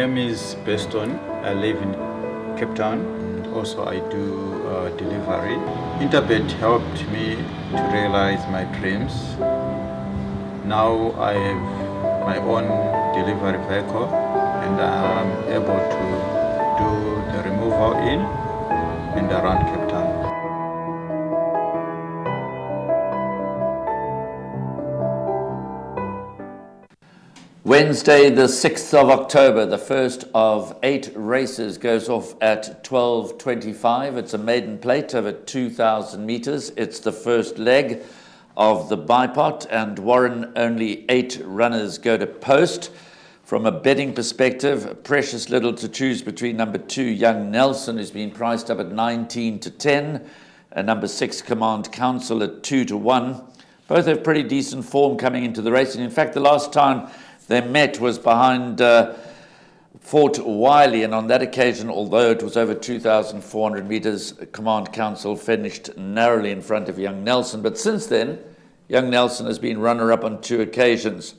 name is Beston. I live in Cape Town. Also, I do delivery. Interbet helped me to realize my dreams. Now I have my own delivery vehicle and I'm able to do the removal in and around Cape Town. Wednesday, the 6th of October, the first of 8 races goes off at 12:25. It's a maiden plate over 2,000 meters. It's the first leg of the bipot, and Warren, only 8 runners go to post. From a betting perspective, precious little to choose between number 2, Young Nelson, who's been priced up at 19-10, and number 6, Command Council at 2-1. Both have pretty decent form coming into the race, and in fact, the last time they met was behind Fort Wiley, and on that occasion, although it was over 2,400 meters, Command Council finished narrowly in front of Young Nelson. But since then, Young Nelson has been runner-up on 2 occasions.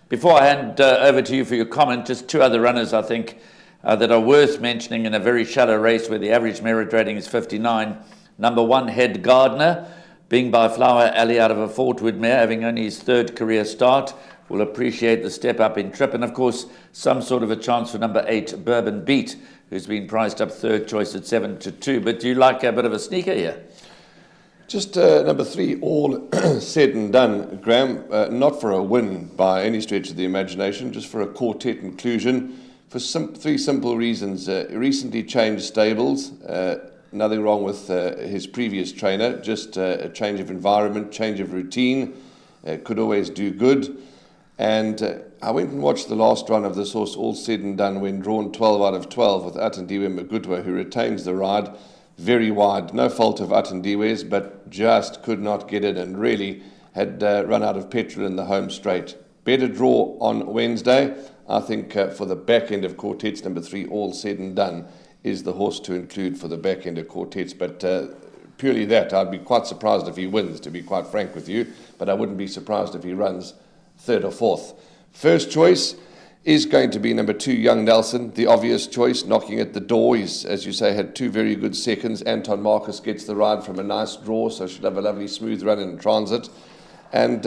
Before I hand over to you for your comment, just 2 other runners, I think, that are worth mentioning in a very shallow race where the average merit rating is 59. Number 1, Head Gardner, being by Flower Alley out of a Fort Wood mare, having only his 3rd career start, will appreciate the step up in trip, and of course some sort of a chance for number 8, Bourbon Beat, who's been priced up 3rd choice at 7-2. But do you like a bit of a sneaker here? Just number 3, all said and done, Graham, not for a win by any stretch of the imagination, just for a quartet inclusion for 3 simple reasons. Recently changed stables, nothing wrong with his previous trainer, just a change of environment, change of routine, could always do good. And I went and watched the last run of this horse, all said and done, when drawn 12 out of 12 with Atandiwe Magutwa, who retains the ride very wide. No fault of Atandiwe's, but just could not get it and really had run out of petrol in the home straight. Better draw on Wednesday. I think for the back end of quartets, number 3, all said and done, is the horse to include for the back end of quartets. But purely that, I'd be quite surprised if he wins, to be quite frank with you, but I wouldn't be surprised if he runs 3rd or 4th. First choice is going to be number 2, Young Nelson, the obvious choice, knocking at the door. He's, as you say, had 2 very good seconds. Anton Marcus gets the ride from a nice draw, so should have a lovely smooth run in transit. And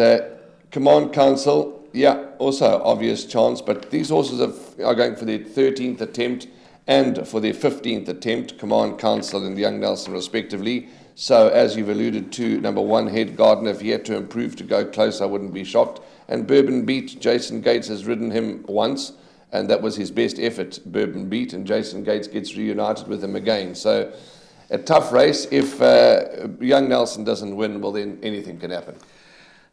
Command Council, yeah, also obvious chance, but these horses are going for their 13th attempt and for their 15th attempt, Command Council and Young Nelson respectively. So as you've alluded to, number 1, Head Gardner, if he had to improve to go close, I wouldn't be shocked. And Bourbon Beat, Jason Gates has ridden him once, and that was his best effort, Bourbon Beat, and Jason Gates gets reunited with him again. So a tough race. If Young Nelson doesn't win, well, then anything can happen.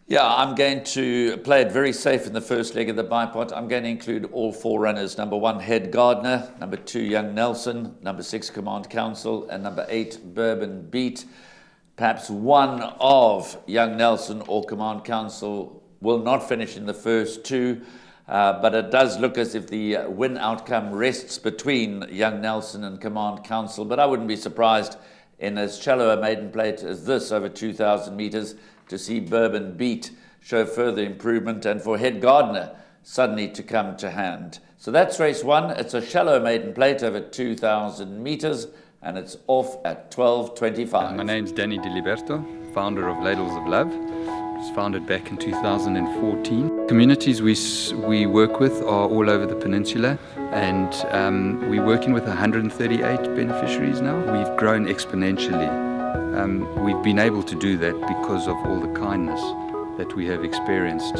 Yeah, I'm going to play it very safe in the first leg of the bipot. I'm going to include all 4 runners. Number 1, Head Gardner. Number 2, Young Nelson. Number 6, Command Council. And number 8, Bourbon Beat. Perhaps one of Young Nelson or Command Council will not finish in the first 2. But it does look as if the win outcome rests between Young Nelson and Command Council. But I wouldn't be surprised in as shallow a maiden plate as this over 2,000 meters to see Bourbon Beat show further improvement and for Head Gardner suddenly to come to hand. So that's race 1. It's a shallow maiden plate over 2,000 meters and it's off at 12:25. My name's Danny Diliberto, founder of Ladles of Love. It was founded back in 2014. Communities we work with are all over the peninsula, and we're working with 138 beneficiaries now. We've grown exponentially. We've been able to do that because of all the kindness that we have experienced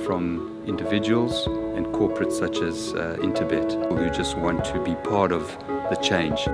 from individuals and corporates such as Interbet, who just want to be part of the change.